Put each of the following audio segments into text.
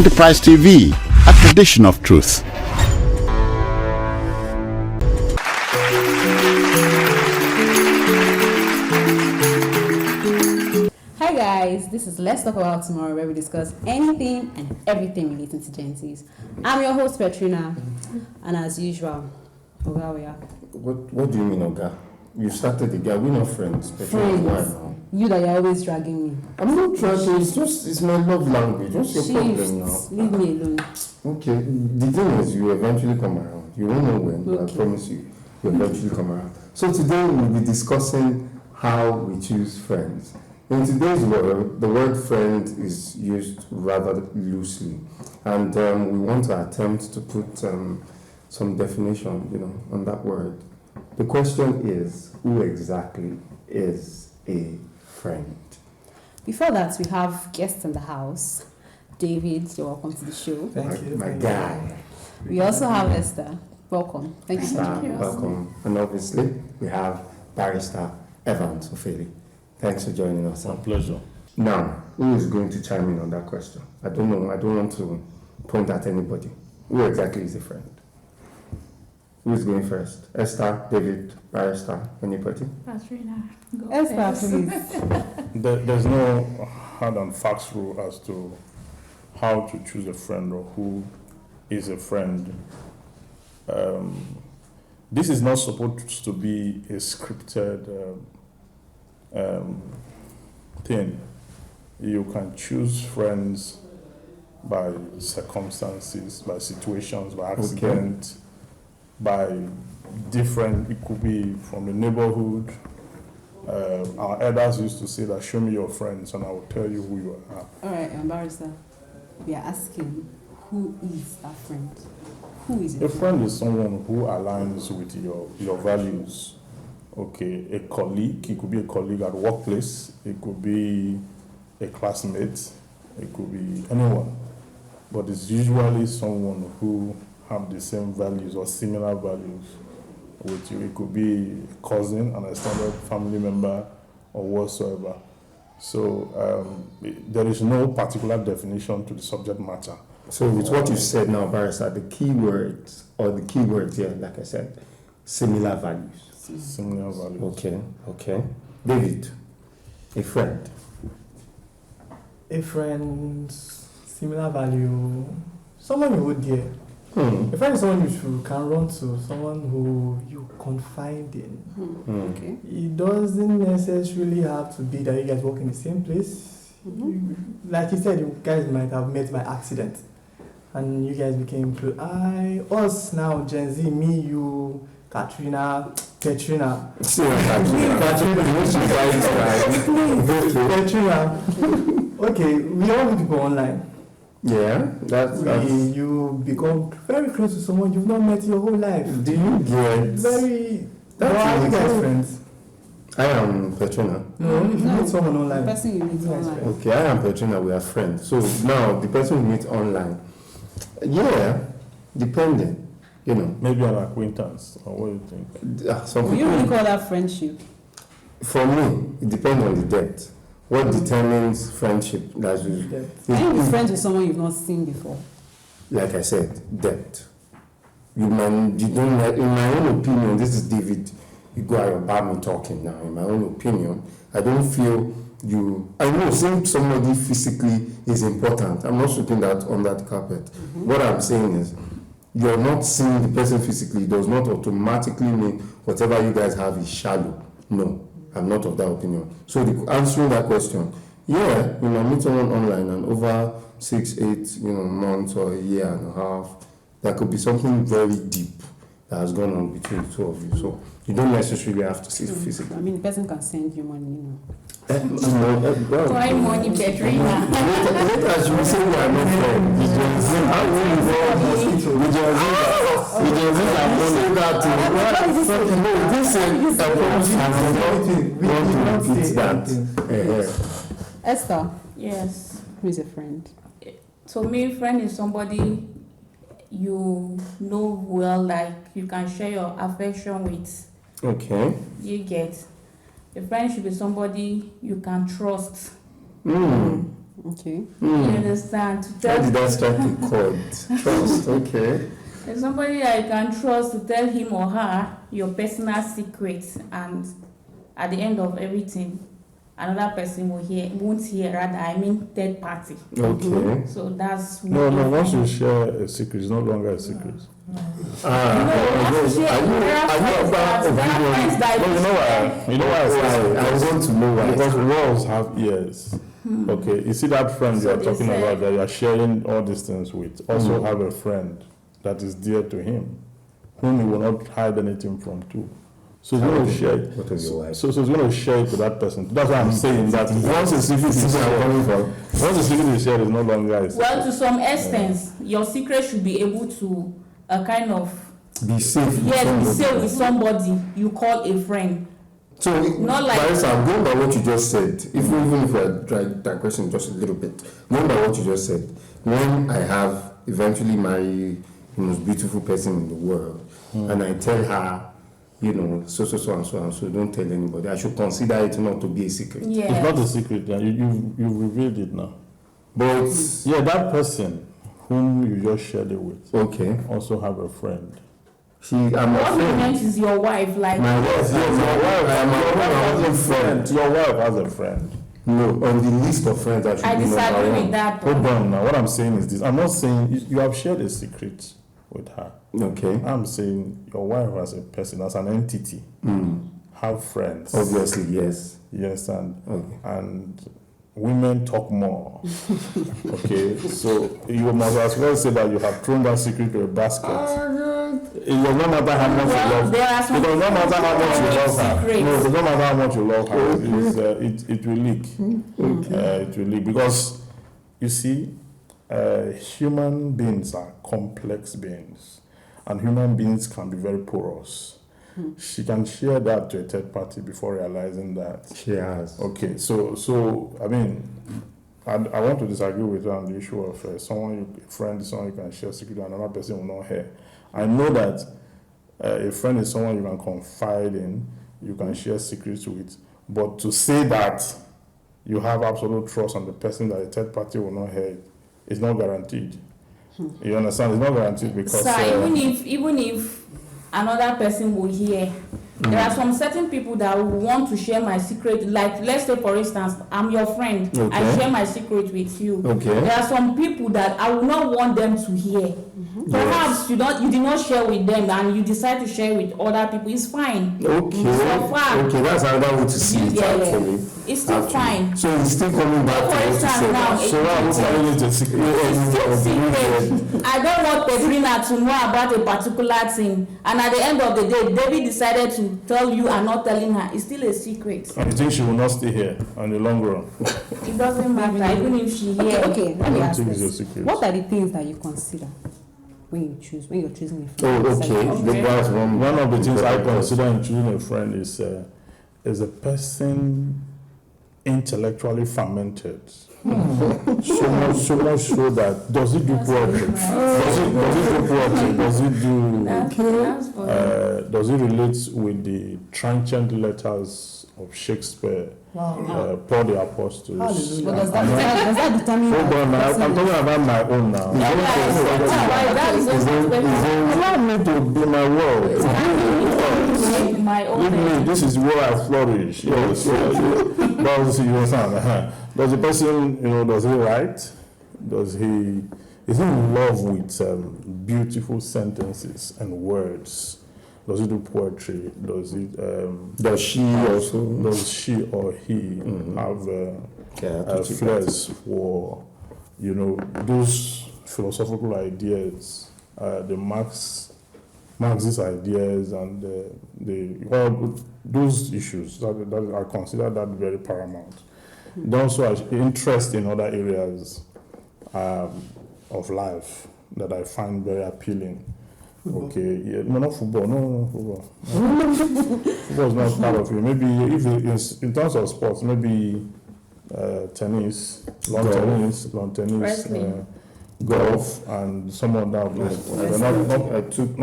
Enterprise TV, a tradition of truth. Hi guys, this is Let's Talk About Tomorrow, where we discuss anything and everything relating to Gen Zs. I'm your host Petrina, and as usual, Oga, we are. What do you mean, Oga? You started the guy. We're not friends. Petrina, why now? You that you're always dragging me. I'm not dragging. It's my love language. What's your problem now? Leave me alone. Okay. The thing is, you eventually come around. You won't know when, but Okay. I promise you eventually come around. So today we'll be discussing how we choose friends. In today's world, the word friend is used rather loosely, and we want to attempt to put some definition, on that word. The question is, who exactly is a friend? Before that, we have guests in the house. David, you're welcome to the show. Thank you. My guy. We also have Esther. Welcome. Thank you so much. Welcome. And obviously, we have Barrister Evans Ofeli. Thanks for joining us. My pleasure. Now, who is going to chime in on that question? I don't know. I don't want to point at anybody. Who exactly is a friend? Who is going first? Esther, David, Barrister, anybody? Patrina, go Esther, first. please. There's no hard and fast rule as to how to choose a friend or who is a friend. This is not supposed to be a scripted thing. You can choose friends by circumstances, by situations, by accident, by different, it could be from the neighborhood. Our elders used to say that, show me your friends and I will tell you who you are. All right, Barrister. We are asking, who is a friend? Who is A friend is someone who aligns with your values. Okay, a colleague, it could be a colleague at workplace, it could be a classmate, it could be anyone. But it's usually someone who have the same values or similar values with you. It could be a cousin, an extended family member, or whatsoever. So there is no particular definition to the subject matter. So with what you said now, Barrister, the keywords here, like I said, similar values. Similar values. Okay. David, a friend. A friend, similar value, someone you would dare. A friend is someone you can run to, someone who you confide in. Okay. It doesn't necessarily have to be that you guys work in the same place. Like you said, you guys might have met by accident and you guys became close. Us now, Gen Z, me, you, Katrina, Petrina. Petrina. Okay, we all meet people online. Yeah, that's You become very close to someone you've not met your whole life. Do you get Very. That's Why are you guys true. friends? I am Petrina. No, if you No. meet someone The online. person you meet online. Okay, I am Petrina, we are friends. So now the person we meet online. Yeah, depending, Maybe an acquaintance, or what do you think? Some Will you really people, call that friendship? for me, it depends on the depth. What determines friendship? That's Can you be friends with someone you've not seen before? like I said, depth. You don't like, in my own opinion, this is David, you go about me talking now, in my own opinion, I don't feel I know seeing somebody physically is important. I'm not sweeping that on that carpet. What I'm saying is, you're not seeing the person physically does not automatically mean whatever you guys have is shallow. No, I'm not of that opinion. So answering that question, yeah, meet someone online and over 6-8 months or a year and a half, there could be something very deep that has gone on between the two of you. So you don't necessarily have to see physically. I mean, the person can send you money, Why money, Petrina? Later, she will say we are not friends. The Gen Z, how will you involve the Gen Z are money that this is a want to repeat that. Esther, Yes. who is a friend? To me, friend is somebody you know well, like you can share your affection with. Okay. You get. A friend should be somebody you can trust. Okay. Okay. You understand? To How tell did that strike a chord? Trust, okay. there's somebody that you can trust to tell him or her your personal secrets, and at the end of everything, another person won't hear, rather, I mean third party. Okay. So that's No, once you share a secret, it's no longer a secret. There are friends that You know why I say I want to know why. because walls have ears. Okay, you see that friend So you are they talking say- about that you are sharing all these things with, also have a friend that is dear to him, whom he will not hide anything from too. So he's going to share it. What of your wife? So he's going to share it to that person. That's why I'm saying that once a secret is shared, once a secret is shared, it's no longer a secret. Well, to some extent, your secret should be able to kind of Be safe. with be somebody. safe with somebody you call a friend. So, Not like- Barrister, I'm going by what you just said. Even if I digressing just a little bit, going by what you just said, when I have eventually marry the most beautiful person in the world, and I tell her, you know, so and so, don't tell anybody. I should consider it not to be a secret. It's Yeah. not a secret. You've revealed it now. But Yeah, that person whom you just shared it with okay, also have a friend. I'm a What we friend. meant is your wife, like My wife, Your wife I'm a friend. Your wife has a friend. No, on the list of friends, I should I be number disagree one. with that. Hold on now. What I'm saying is this. I'm not saying you have shared a secret with her. Okay. I'm saying your wife as a person, as an entity, have friends. Obviously, yes. You understand? Okay. And women talk more. Okay, so you must as well say that you have thrown that secret to a basket. It does not matter how much you well, love. there are It some does not matter how much you love her. secrets. No, it does not matter how much you love her. It will leak. It will leak because you see, human beings are complex beings, and human beings can be very porous. She can share that to a third party before realizing that. She has. Okay, so I mean, I want to disagree with you on the issue of a friend is someone you can share secret with, and another person will not hear. I know that a friend is someone you can confide in, you can share secrets with, but to say that you have absolute trust on the person that a third party will not hear is not guaranteed. You understand? It's not guaranteed because. Sir, even if another person will hear, there are some certain people that will want to share my secret. Like, let's say for instance, I'm your friend. I Okay. share my secret with you. Okay. There are some people that I will not want them to hear. Perhaps you did not share with them and you decide to share with other people. It's fine. Okay. So far. Okay, that's another way to see it Yeah. actually. It's still fine. So it's still coming back to For what you instance, said. now, So I'm calling it a secret. It's still secret. I don't want Petrina to know about a particular thing, and at the end of the day, David decided to tell you and not telling her. It's still a secret. And you think she will not stay here on the long run? It doesn't matter, even if she Okay, hears. okay. Let me don't ask think it's a this. secret. What are the things that you consider when you're choosing a friend? Oh, okay. Okay. That's One of the things I consider in choosing a friend is a person intellectually fermented. So much so that does it do poetry? Does it do poetry? Does it do? That's for Does it relate with the transient letters of Shakespeare, Wow. Paul the Apostle? Hallelujah. But does that determine Hold on, now. I'm talking about my own now. Allow me to be my world. my Leave me, own. this is where I flourish. Yes, does you understand? Does the person, does he write? Is he in love with beautiful sentences and words? Does he do poetry? Does she or he have a flares for those philosophical ideas, the Marxist ideas, and those issues that I consider that very paramount. They also have interest in other areas of life that I find very appealing. Okay, yeah, no, not football. No, football. Football is not part of it. Maybe if it is, in terms of sports, maybe tennis, lawn tennis, Wrestling. golf, and some of that. I think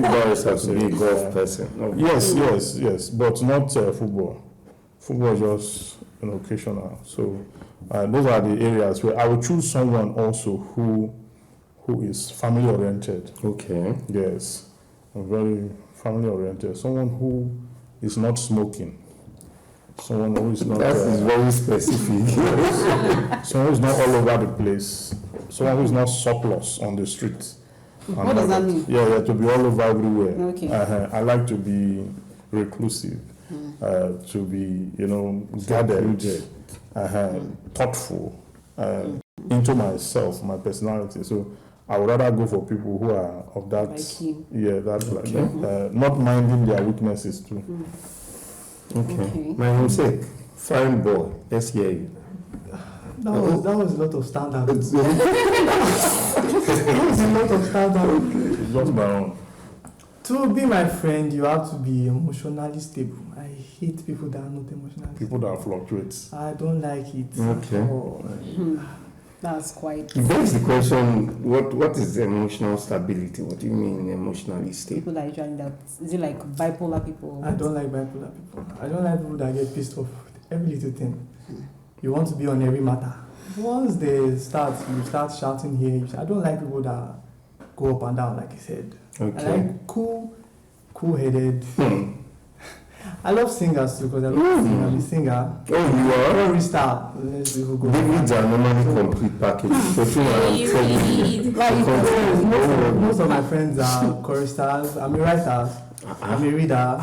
Boris has to be a golf person. Yes, but not football. Football is just occasional. So those are the areas where I would choose someone also who is family oriented. Okay. Yes, very family oriented. Someone who is not smoking. Someone who is not. That is very specific. Someone who is not all over the place. Someone who is not surplus on the streets. What does that mean? Yeah, to be all over everywhere. Okay. I like to be reclusive, to be, guarded, thoughtful, into myself, my personality. So I would rather go for people who are of that, Like you. yeah, that, not minding their weaknesses too. Okay. My namesake, fine boy. Let's hear you. That was a lot of standard. It's- That was a lot of standard. It's just my own. To be my friend, you have to be emotionally stable. I hate people that are not emotionally People that fluctuate. stable. I don't like it. Okay. Oh, That's quite. It begs the question, what is emotional stability? What do you mean emotionally stable? People that usually that is it like bipolar people? I don't like bipolar people. I don't like people that get pissed off with every little thing. You want to be on every matter. Once you start shouting here. I don't like people that go up and down, like you said. Okay. I like cool-headed. I love singers too, because I love singing. I'm a singer. Oh, you are? Every star. Let's people go. Davids are normally complete package. Most of my friends are choristers. I'm a writer. I'm a reader.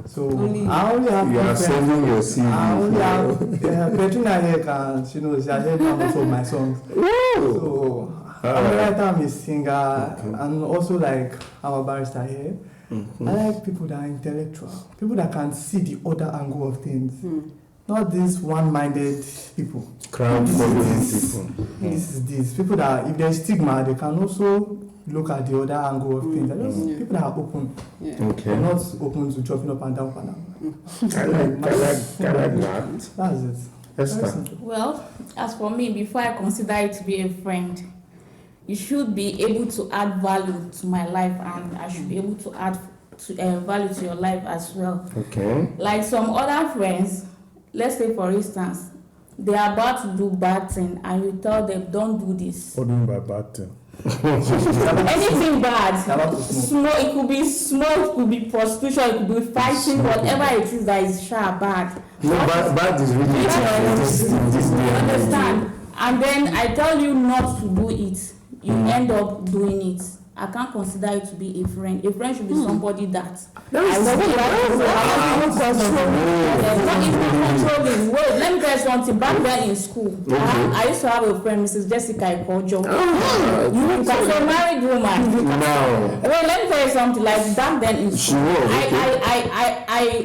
So I only have You are friends. sending your CV. I only have Petrina here can she knows I heard most of my songs. So I'm a writer, I'm a singer, and also like I'm a barrister here. I like people that are intellectual, people that can see the other angle of things, not these one-minded people. Crowd following people. This is this people that if there's stigma, they can also look at the other angle of things. They're just people that are open, Yeah. Okay. they're not open to chopping up and down. I like that. That's it. Esther. Very simple. Well, as for me, before I consider it to be a friend, you should be able to add value to my life, and I should be able to add value to your life as well. Okay. Like some other friends, let's say for instance, they are about to do bad thing, and you tell them, don't do this. What do you mean by bad thing? Anything bad. They're about to smoke. It could be smoke, it could be prostitution, it could be fighting, whatever it is that is bad. No, bad is really this day and age. Understand? And then I tell you not to do it, you end up doing it. I can't consider it to be a friend. A friend should be somebody that I want to controlling. Wait, let me tell you something. Back then in school, I used to have a friend, Mrs. Jessica Ikojo. You was a married woman. Now, Well, let me tell you something. Like back then in she school, was.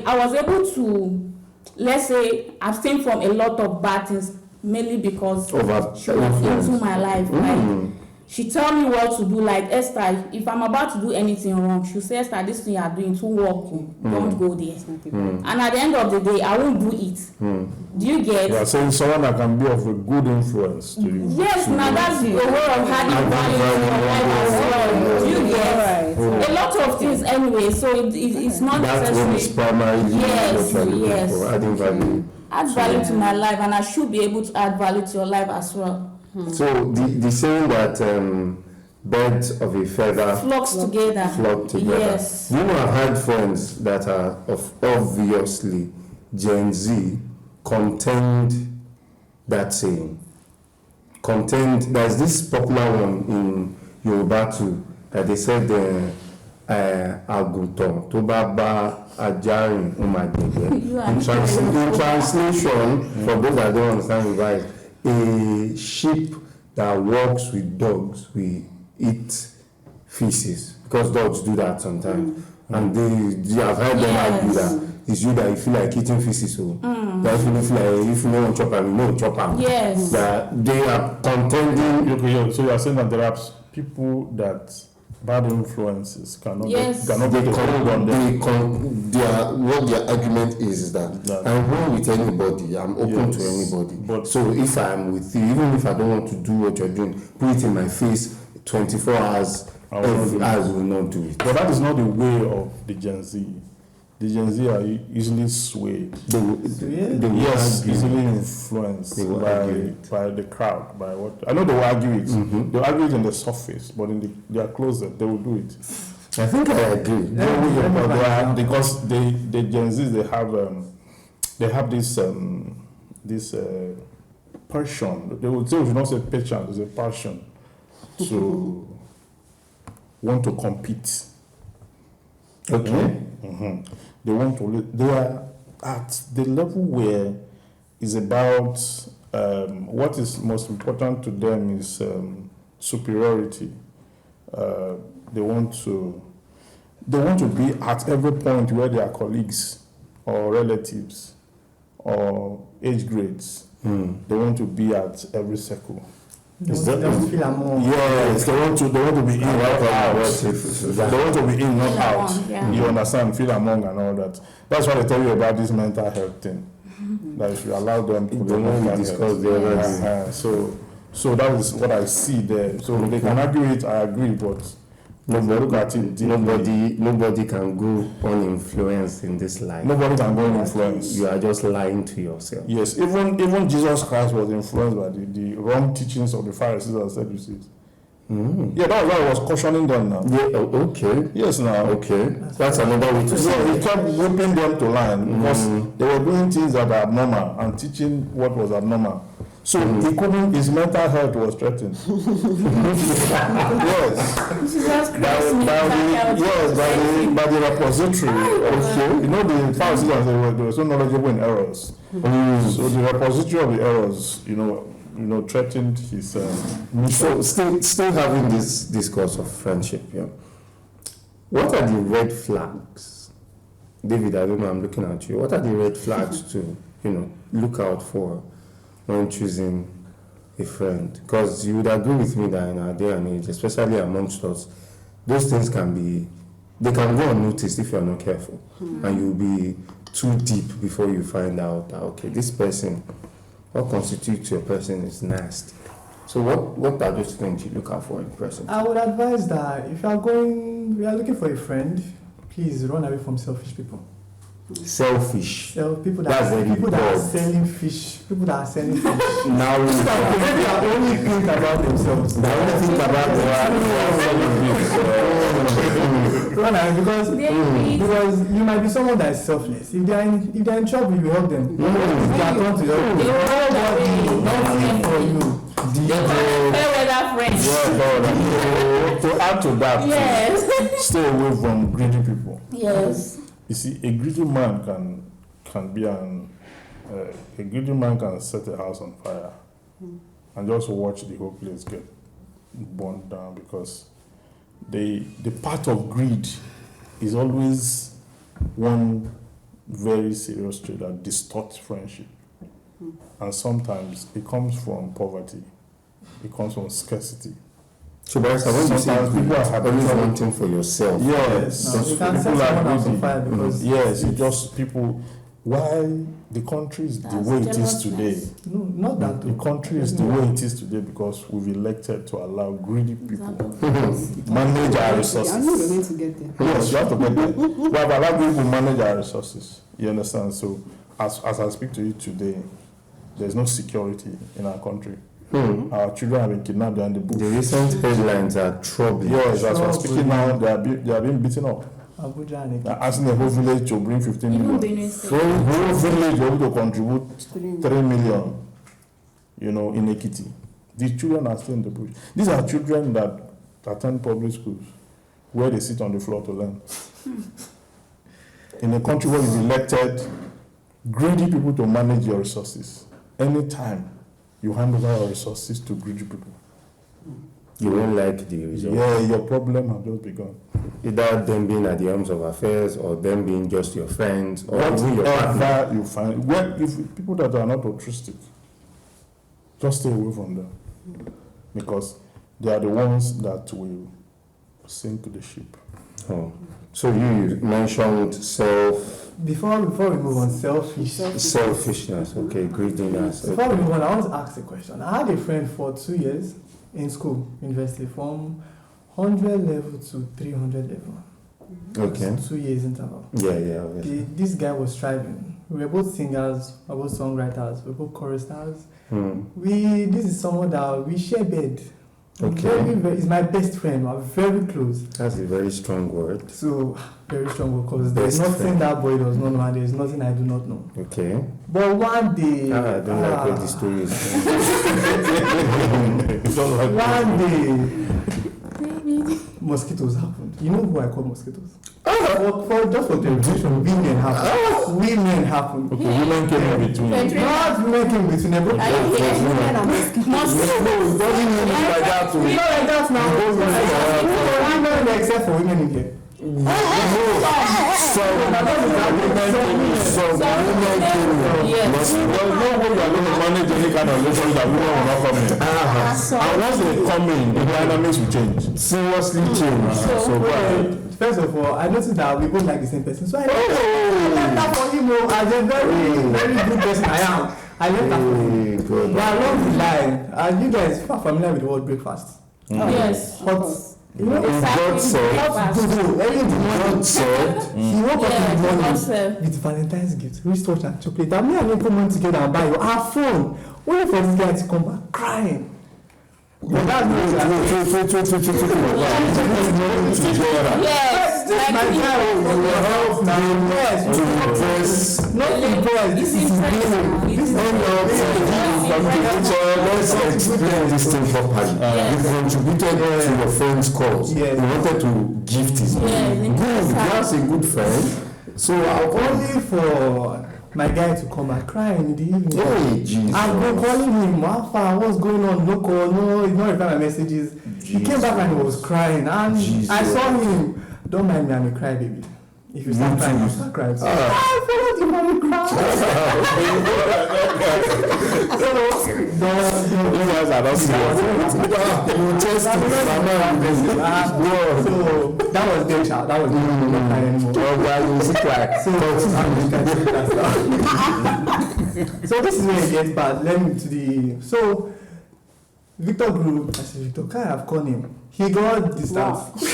I was able to, let's say, abstain from a lot of bad things, mainly because Of her she was influence. into my life. Like, she tell me what to do. Like, Esther, if I'm about to do anything wrong, she'll say, Esther, this thing you are doing too work. Don't go there. And at the end of the day, I won't do it. Do you get? You are saying someone that can be of a good influence to you. Yes, now that's a way of adding value to your life as well. Do you get? A lot of things anyway, so it's not That's what is necessary. primarily Yes, what you are looking yes. for, adding value. Add value to my life, and I should be able to add value to your life as well. So the saying that birds of a feather Flocks together. flock together. Yes. You know, I've had friends that are obviously Gen Z contend that saying. Contend. There's this popular one in Yoruba too that they said àgùntàn tó bá bá ajá rìn ó máa gbẹ̀gbẹ́. In translation, for those that don't understand Yoruba, a sheep that walks with dogs will eat feces because dogs do that sometimes. And they have heard them argue that it's you that you feel like eating feces, so that if you feel like if you don't chop them, you don't chop them. Yes. That they are contending. Okay, so you are saying that there are people that bad influences cannot Yes. cannot get a hold on them. What their argument is that That- I'm wrong with anybody, I'm open to Yes, anybody. but- So if I'm with you, even if I don't want to do what you're doing, put it in my face 24 hours, I will not do every it. hours will not do it. But that is not the way of the Gen Z. The Gen Z are easily swayed. They will Yes, argue. easily influenced They will argue it. by the crowd, by what I know. They will argue it. They will argue it in the surface, but in their closet, they will do it. I think I agree. They will, but they are, because the Gen Zs they have this passion. They would say, we should not say patience, it's a passion to want to compete. Okay. They want to. They are at the level where it's about what is most important to them is superiority. They want to be at every point where their colleagues or relatives or age grades. They want to be at every circle. They don't feel among. Yes, they want to be in, not out. They want to be in, not Feel out. among, yeah. You understand? Feel among and all that. That's why they tell you about this mental health thing. That if you allow them to The one we discussed the other day. So that is what I see there. So they can argue it, I agree, but look at it deeply. Nobody can go uninfluenced in this life. Nobody can go and influence. You are just lying to yourself. Yes, even Jesus Christ was influenced by the wrong teachings of the Pharisees and Sadducees. Yeah, that was why I was cautioning them now. Yeah, okay. Yes, now. Okay. That's another way to So say he it. kept whipping them to line because they were doing things that are abnormal and teaching what was abnormal. So he couldn't, his mental health was threatened. Yes. Jesus Christ. By the repository. You know, the Pharisees, they were so knowledgeable in errors. So the repository of the errors, you know, threatened his So still having this discourse of friendship, yeah. What are the red flags? David, I don't know, I'm looking at you. What are the red flags to, look out for when choosing a friend? Because you would agree with me that in our day and age, especially amongst us, those things can go unnoticed if you're not careful. And you'll be too deep before you find out that, okay, this person, what constitutes your person is nasty. So what are those things you look out for in a person? I would advise that if you are looking for a friend, please run away from selfish people. Selfish. People That's that very are broad. selling fish. People that are selling fish. Now They are only think about themselves. Now when I think about Run away because you might be someone that is selfless. If they are in trouble, you help them. If they are come to help you, nothing for you. Fair weather friends. to add to that, Yes. stay away from greedy people. Yes. You see, a greedy man can be a greedy man can set a house on fire and just watch the whole place get burned down, because the part of greed is always one very serious trait that distorts friendship. And sometimes it comes from poverty. It comes from scarcity. So, Barrister, when you say Sometimes people are always habitual. wanting for yourself. Yes, No, you can't set people someone are else on greedy. fire because Yes, it just people. Why the country is the That's way it is jealousness. today? No, not that. The country is the way it is today because we've elected to allow greedy people manage our I knew we were resources. going to get there. Yes, you have to get there. We have allowed people manage our resources. You understand? So, as I speak to you today, there's no security in our country. Our children have been kidnapped behind the bush. The recent headlines are troubling. Yes, as we're speaking now, they are being beaten up. Abuja and They're asking the whole village to bring 15 Even million. Benue State. Whole village able to contribute 3 million, in Ekiti. These children are still in the bush. These are children that attend public schools, where they sit on the floor to learn. In a country where you've elected greedy people to manage your resources, anytime you hand over your resources to greedy people, You won't like the result. yeah, your problem has just begun. Either them being at the arms of affairs or them being just your friends or even your partner. Whatever you find, if people that are not altruistic, just stay away from them, because they are the ones that will sink the ship. Oh. So you mentioned Before we move on, selfishness, okay, greediness. Before we move on, I want to ask a question. I had a friend for 2 years in school, university, from 100 level to 300 level. Okay. 2 years interval. Yeah, obviously. This guy was striving. We were both singers, we were both songwriters, we were both choristers. This is someone that we share bed. Okay. He's my best friend. We're very close. That's a very strong word. So, very strong because there's Best nothing friend. that boy does not know and there's nothing I do not know. Okay. But one day, I don't like what the story is. one day, mosquitoes happened. You know who I call mosquitoes? Just for demonstration, women happen. Women happen. Okay, women came in between. Not women came between them. But Are you here? Women and mosquitoes. It doesn't mean it like that to Not like that now. Women except for women in here. Yes. There's no way you are going to manage any kind of relationship that women will not come in. And once they come in, the dynamics will change. Seriously change. So go ahead. First of all, I noticed that we both like the same person. So I left that for him as a very good person I am. I left that for him. But along the line, and you guys are familiar with the word breakfast. Yes. Hot. You know, God said, God said, he woke up in the morning with Valentine's gift, wristwatch and chocolate. And me and him come on together and buy our phone. Only for this guy to come back crying. But that's not Yes. this my guy will help now. Yes, not impressed. This is Let's explain this thing properly. You contributed to your friend's cause. Yes. You wanted to gift his money. Good, that's a good friend. So only for my guy to come back crying in the evening. Hey, Jesus. I've been calling him, Alpha, what's going on? No call, no, he's not replying my messages. He came back and he was crying. And I saw him. Don't mind me, I'm a crybaby. If you start crying, you start crying. So, I followed him and he cried. You guys are not serious. So that was their child. That was not crying anymore. So this is where it gets bad. Let me to the Victor grew. I said, Victor, can I have called him? He got distance. He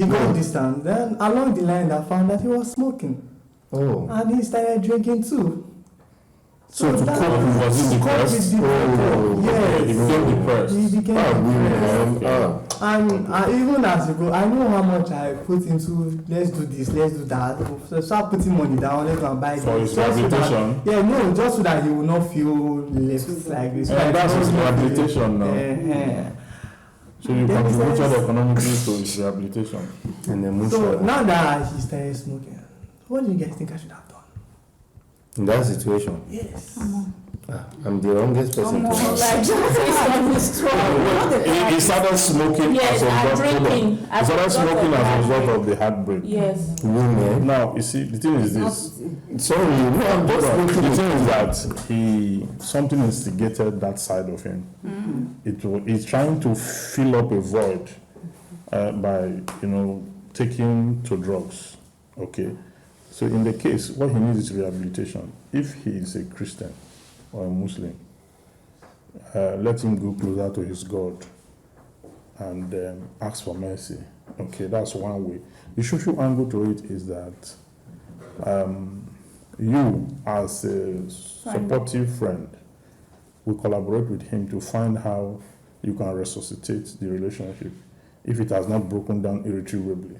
got distance. Then along the line, I found that he was smoking. Oh. And he started drinking too. So to cope, was he depressed? Yes. He became depressed. He became depressed. And even as you go, I know how much I put into let's do this, let's do that. So start putting money down, let's go and buy For this. his rehabilitation? Just so that he will not feel left like this. And that's his rehabilitation now. So you contributed economically to his rehabilitation. And so now that he started smoking, what do you guys think I should have done? In that situation? Yes. I'm the wrongest person to ask. He started smoking Yes, as a result. drinking. He started smoking as a result of the heartbreak. Yes. Women. Now, you see, the thing is this. Sorry, no, I'm just The looking thing is that something instigated that side of him. He's trying to fill up a void by, taking to drugs. Okay. So in the case, what he needs is rehabilitation. If he is a Christian or a Muslim, let him go closer to his God and ask for mercy. Okay, that's one way. The social angle to it is that you, as a supportive friend, will collaborate with him to find how you can resuscitate the relationship if it has not broken down irretrievably.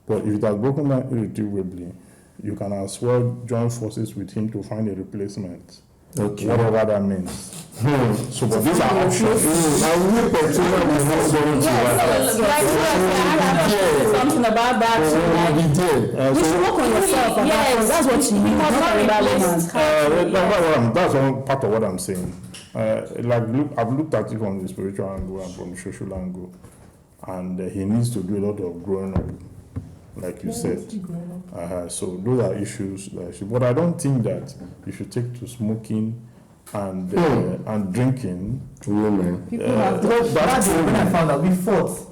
But if it has broken down irretrievably, you can as well join forces with him to find a replacement. Okay. Whatever that means. So, but these are options. Something about that. You should work on yourself. Yes, That's what you need. That's one part of what I'm saying. I've looked at it from the spiritual angle and from the social angle, and he needs to do a lot of growing up, like you said. So those are issues. But I don't think that you should take to smoking and drinking. Women. That's when I found out we fought.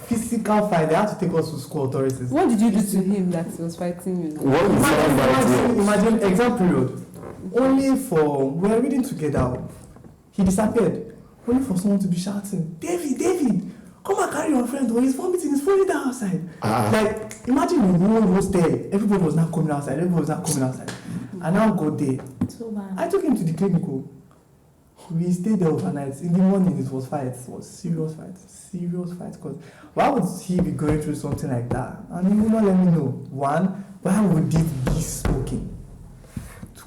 Physical fight. They had to take us to school authorities. What did you do to him that he was fighting you? What is that? Imagine exam period. Only for we were reading together. He disappeared. Only for someone to be shouting, David, come and carry your friend, or he's vomiting, he's falling down outside. Ah. Imagine the whole hostel, everybody was not coming outside, I now go there. So bad. I took him to the clinic. We stayed there overnight. In the morning, it was serious fight. Because why would he be going through something like that? And he would not let me know. One, why would it be smoking?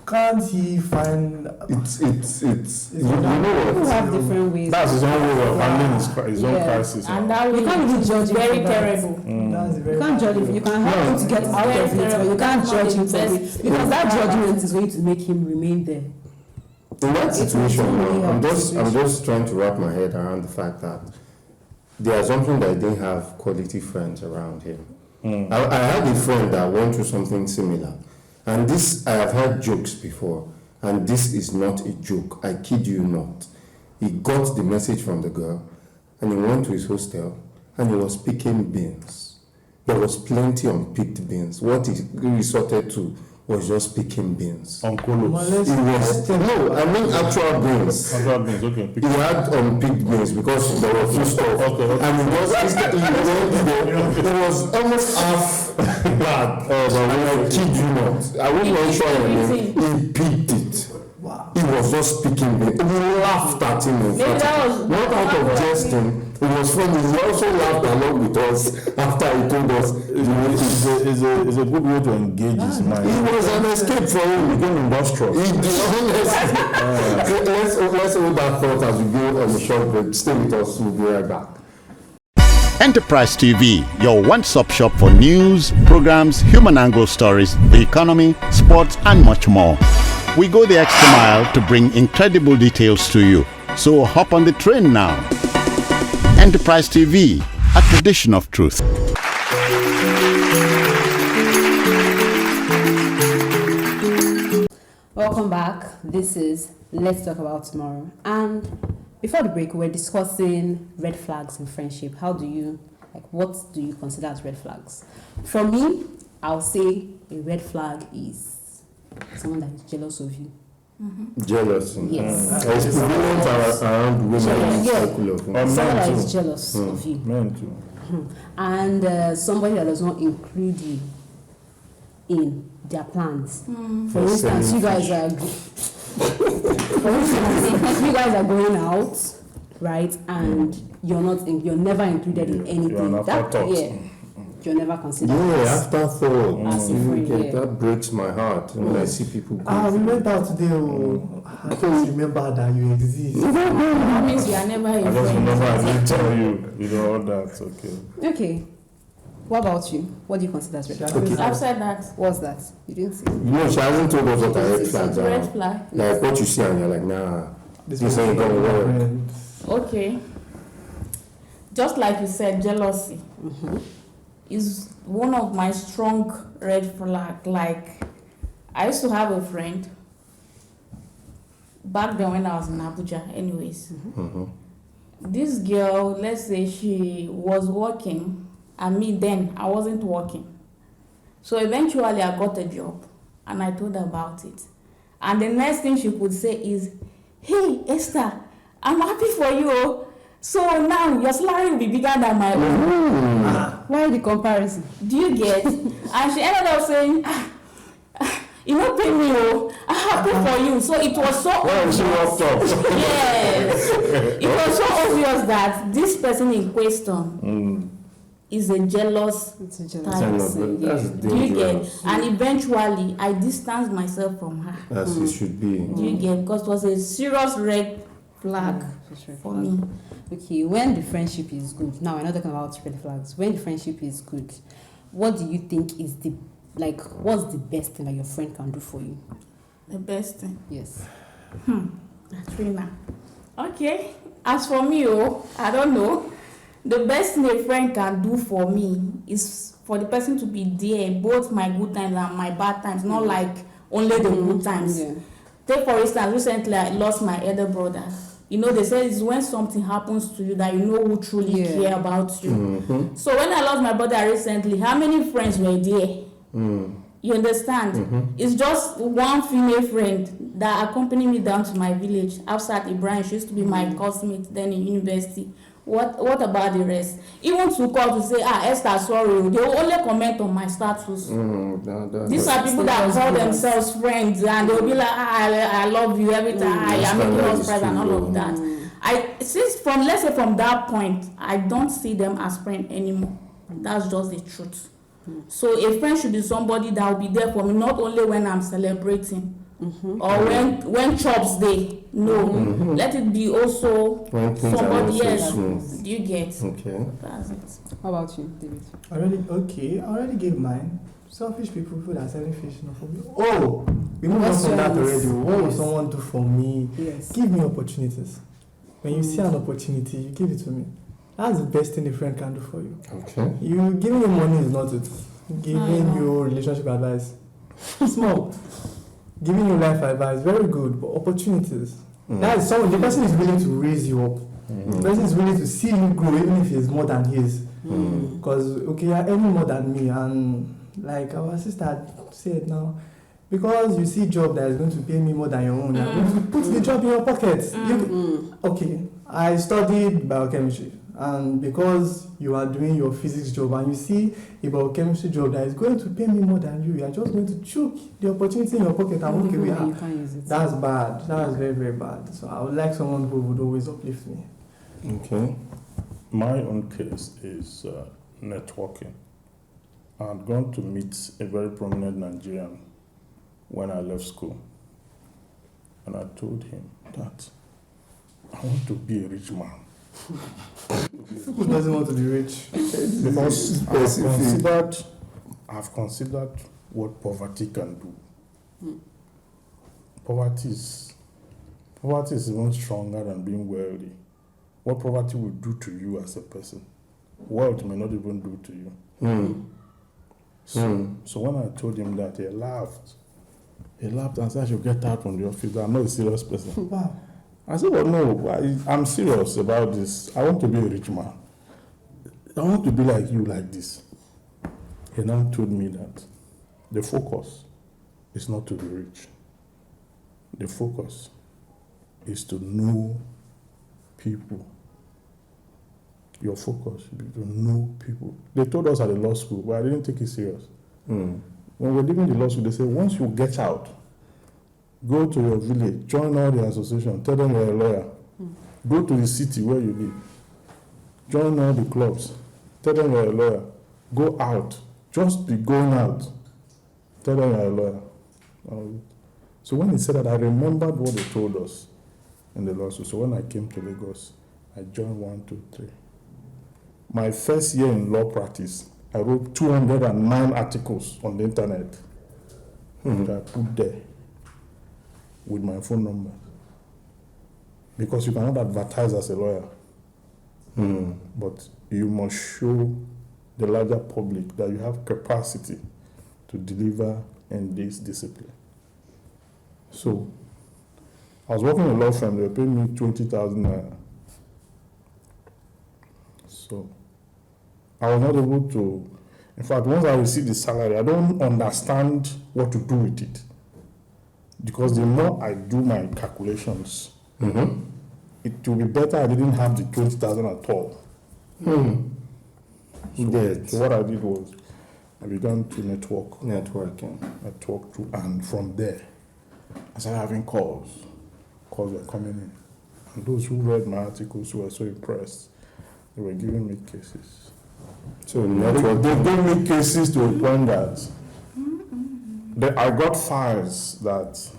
Can't he find? It's you People know have what? different ways. That's his own way of handling his own Yeah. crisis. And that way, You can't really judge him very for that. terrible. That's very You can't judge him. You can help him to get out of it, but you can't judge him for it because that judgment is going to make him remain there. In that situation, really I'm hard just trying to wrap my head around the fact that the assumption that I didn't have quality friends around him. I had a friend that went through something similar, and this I have heard jokes before, and this is not a joke. I kid you not. He got the message from the girl, and he went to his hostel, and he was picking beans. There was plenty unpicked beans. What he resorted to was just picking beans. On Kolo. More or less, It was no, I mean actual beans. Other beans, okay. He had unpicked beans because there were few stuff. Okay. And he was almost half bag. And I kid you not. I won't mention him. He picked it. wow. He was just picking beans. We laughed at him. In Maybe fact. that was Not out of jesting. It was funny. He also laughed along with us after he told us. It's a good way to engage his mind. It was an escape for him. He became industrious. Let's hold that thought as we go on the short break. Stay with us. We'll be right back. Enterprise TV, your one-stop shop for news, programs, human angle stories, the economy, sports, and much more. We go the extra mile to bring incredible details to you. So hop on the train now. Enterprise TV, a tradition of truth. Welcome back. This is Let's Talk About Tomorrow. And before the break, we were discussing red flags in friendship. What do you consider as red flags? For me, I'll say a red flag is someone that is jealous of you. Jealousy. Yes. It's prevalent around women in Yeah. circle of Someone men that too. is jealous of you. Men too. And somebody that does not include you in their plans. For Yes, instance, you guys are you guys are going out, right? And you're never included in anything. You're an afterthought. You're never considered. Yeah, afterthought. As a friend, yeah. That breaks my heart when I see people go. We went out today. I just remember that you exist. That means you are never a I just friend. remember I didn't tell you, all that, okay. Okay. What about you? What do you consider as red flags? I've said that. What's that? You didn't say. No, she hasn't told us what the red flags Red are. flag. Like what you see and you're like, nah. This This ain't gonna work. friend. Okay. Just like you said, jealousy is one of my strong red flag. Like, I used to have a friend back then when I was in Abuja. Anyways, this girl, let's say she was working, and me then I wasn't working. So eventually I got a job, and I told her about it. And the next thing she could say is, "Hey Esther, I'm happy for you. So now your salary will be bigger than my own." Why the comparison? Do you get? And she ended up saying, "You know, pay me, oh, I'm happy for you." So it was so Well, she walked up. yes, it was so obvious that this person in question is a jealous It's a type. That's jealous. that's Do you get? dangerous. And eventually, I distanced myself from her. As it should be. Do you get? Because it was a serious red flag for me. Okay, when the friendship is good. Now we're not talking about red flags. When the friendship is good, what do you think is what's the best thing that your friend can do for you? The best thing. Yes. Trina. Okay. As for me, I don't know. The best thing a friend can do for me is for the person to be there, both my good times and my bad times, not like only the good times. Yeah. Take for instance, recently I lost my elder brother. You know, they say it's when something happens to you that you know who truly care about you. So when I lost my brother recently, how many friends were there? You understand? It's just one female friend that accompanied me down to my village outside Ibrahim. She used to be my classmate then in university. what about the rest? Even to call to say, Esther, sorry, they will only comment on my status. These are people that call themselves friends, and they'll be like, I love you every time, you're making us friends and all of that. Let's say from that point, I don't see them as friends anymore. That's just the truth. So a friend should be somebody that will be there for me, not only when I'm celebrating or when chops day. No, let it be also somebody else. Do you get? Okay. That's it. How about you, David? I already gave mine. Selfish people that are selling fish, not for me. Oh, we moved on from that already. What will someone do for me? Yes. Give me opportunities. When you see an opportunity, you give it to me. That's the best thing a friend can do for you. Okay. You giving him money is not it. Giving you relationship advice, small. Giving you life advice, very good. But opportunities. That is someone. The person is willing to raise you up. The person is willing to see you grow, even if it's more than his. Because you're earning more than me, and like our sister said now, because you see job that is going to pay me more than your own, you're going to put the job in your pocket. Okay, I studied biochemistry, and because you are doing your physics job and you see a biochemistry job that is going to pay me more than you are just going to choke the opportunity in your pocket and okay, You can't use it. that's bad. That's very, very bad. So I would like someone who would always uplift me. Okay. My own case is networking. I had gone to meet a very prominent Nigerian when I left school. And I told him that I want to be a rich man. Who doesn't want to be rich? Because I've considered what poverty can do. Poverty is even stronger than being wealthy. What poverty will do to you as a person, wealth may not even do to you. So when I told him that, he laughed. He laughed and said I should get out from the office. I'm not a serious person. Wow. I said, well, no, I'm serious about this. I want to be a rich man. I want to be like you, like this. He now told me that the focus is not to be rich. The focus is to know people. Your focus should be to know people. They told us at the law school, but I didn't take it serious. When we're leaving the law school, they say, once you get out, go to your village, join all the association, tell them you're a lawyer. Go to the city where you live, join all the clubs, tell them you're a lawyer. Go out, just be going out, tell them you're a lawyer. So when he said that, I remembered what they told us in the law school. So when I came to Lagos, I joined 1, 2, 3. My first year in law practice, I wrote 209 articles on the internet that I put there with my phone number. Because you cannot advertise as a lawyer. But you must show the larger public that you have capacity to deliver in this discipline. So, I was working in a law firm, they were paying me 20,000 naira. So, I was not able to, in fact, once I received the salary, I don't understand what to do with it. Because the more I do my calculations, it will be better I didn't have the 20,000 at all. So what I did was, I began to networking. I talked to, and from there, I started having calls. Calls were coming in. And those who read my articles were so impressed. They were giving me cases. So They gave me cases to a point that I got files that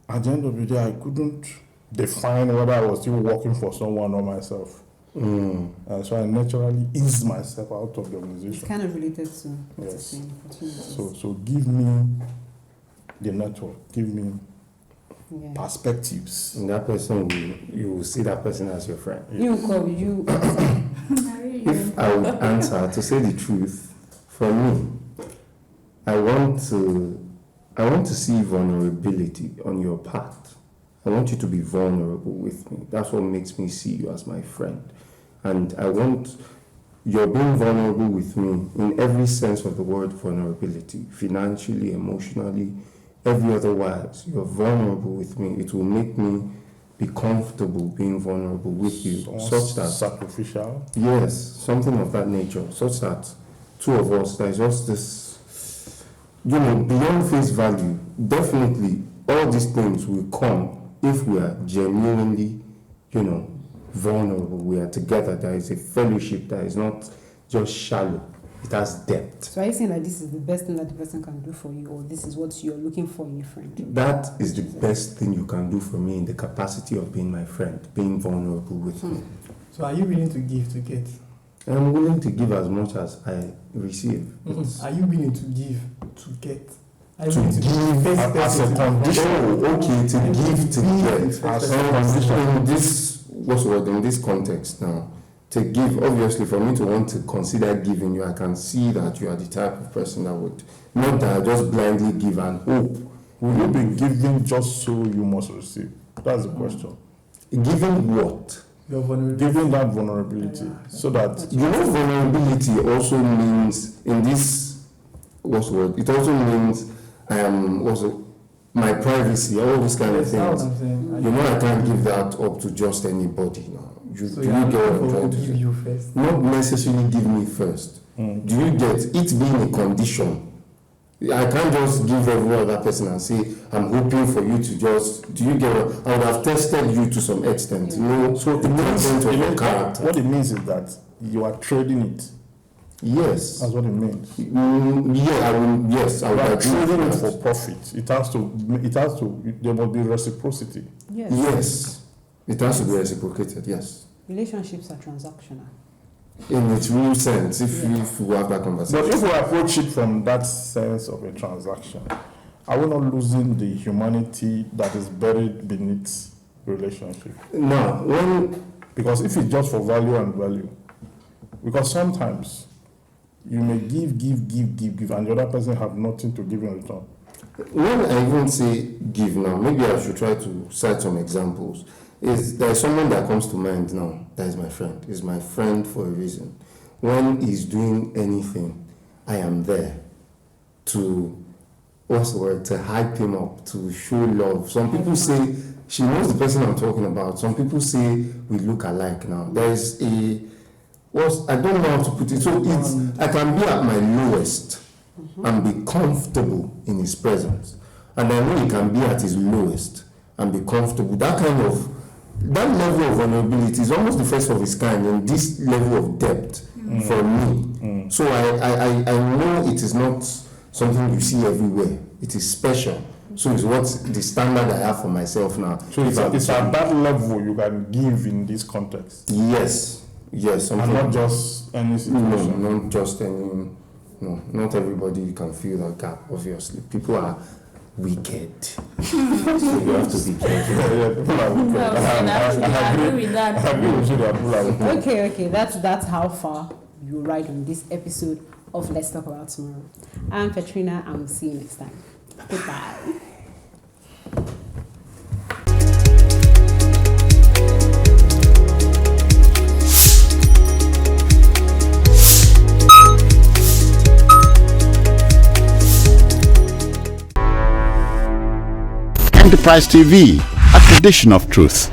at the end of the day I couldn't define whether I was still working for someone or myself. So I naturally eased myself out of the organization. It's kind of related to what Yes. you're saying. So give me the network, give me Yeah. perspectives. And that person, you will see that person as your friend. You call you. If I would answer, to say the truth, for me, I want to see vulnerability on your part. I want you to be vulnerable with me. That's what makes me see you as my friend. And I want you're being vulnerable with me in every sense of the word vulnerability, financially, emotionally, every other wise. You're vulnerable with me. It will make me be comfortable being vulnerable with you, Almost such that sacrificial. yes, something of that nature, such that two of us, there's just this, beyond face value. Definitely, all these things will come if we are genuinely, vulnerable. We are together. There is a fellowship that is not just shallow. It has depth. So are you saying that this is the best thing that the person can do for you, or this is what you're looking for in a friend? That is the best thing you can do for me in the capacity of being my friend, being vulnerable with me. So are you willing to give to get? I'm willing to give as much as I receive. Are you willing to give to get? Are you To willing to give be the first as a person to condition. Okay, to give to get. As In this context now, to give, obviously for me to want to consider giving you, I can see that you are the type of person that would, not that I just blindly give and hope. Will you be giving just so you must receive? That's the question. Giving what? your vulnerability? Giving that vulnerability so that Vulnerability also means, in this, it also means, my privacy, all these kind of That's what things. I'm saying. I can't give that up to just anybody now. So Do you you have get what I'm people trying who to give say? you first. Not necessarily give me first. Do you get it being a condition? I can't just give every other person and say, I'm hoping for you to just, do you get what? I would have tested you to some extent. so it means, of your what character. it means is that you are trading it. Yes. That's what it means. I You would are agree trading it with for that. profit. there must be reciprocity. Yes. Yes. It has to be reciprocated, yes. Relationships are transactional. In its real sense, if we have that conversation. But if we approach it from that sense of a transaction, are we not losing the humanity that is buried beneath relationship? Now, Because if it's just for value, because sometimes you may give, and the other person have nothing to give in return. when I even say give now, maybe I should try to cite some examples. There's someone that comes to mind now that is my friend. He's my friend for a reason. When he's doing anything, I am there to, to hype him up, to show love. Some people say, she knows the person I'm talking about. Some people say we look alike now. There's I don't know how to put it. So I can be at my lowest and be comfortable in his presence. And I know he can be at his lowest and be comfortable. That level of vulnerability is almost the first of its kind in this level of depth for me. So I know it is not something you see everywhere. It is special. So it's what the standard I have for myself now. So it's at that level you can give in this context. Yes. And not just any situation. No, not just any. No, not everybody can feel that gap. Obviously, people are wicked, so you have to be careful. Yeah, people are wicked. I agree with that. I agree with you that people are wicked. Okay. That's how far you ride on this episode of Let's Talk About Tomorrow. I'm Katrina, and we'll see you next time. Goodbye. Enterprise TV, a tradition of truth.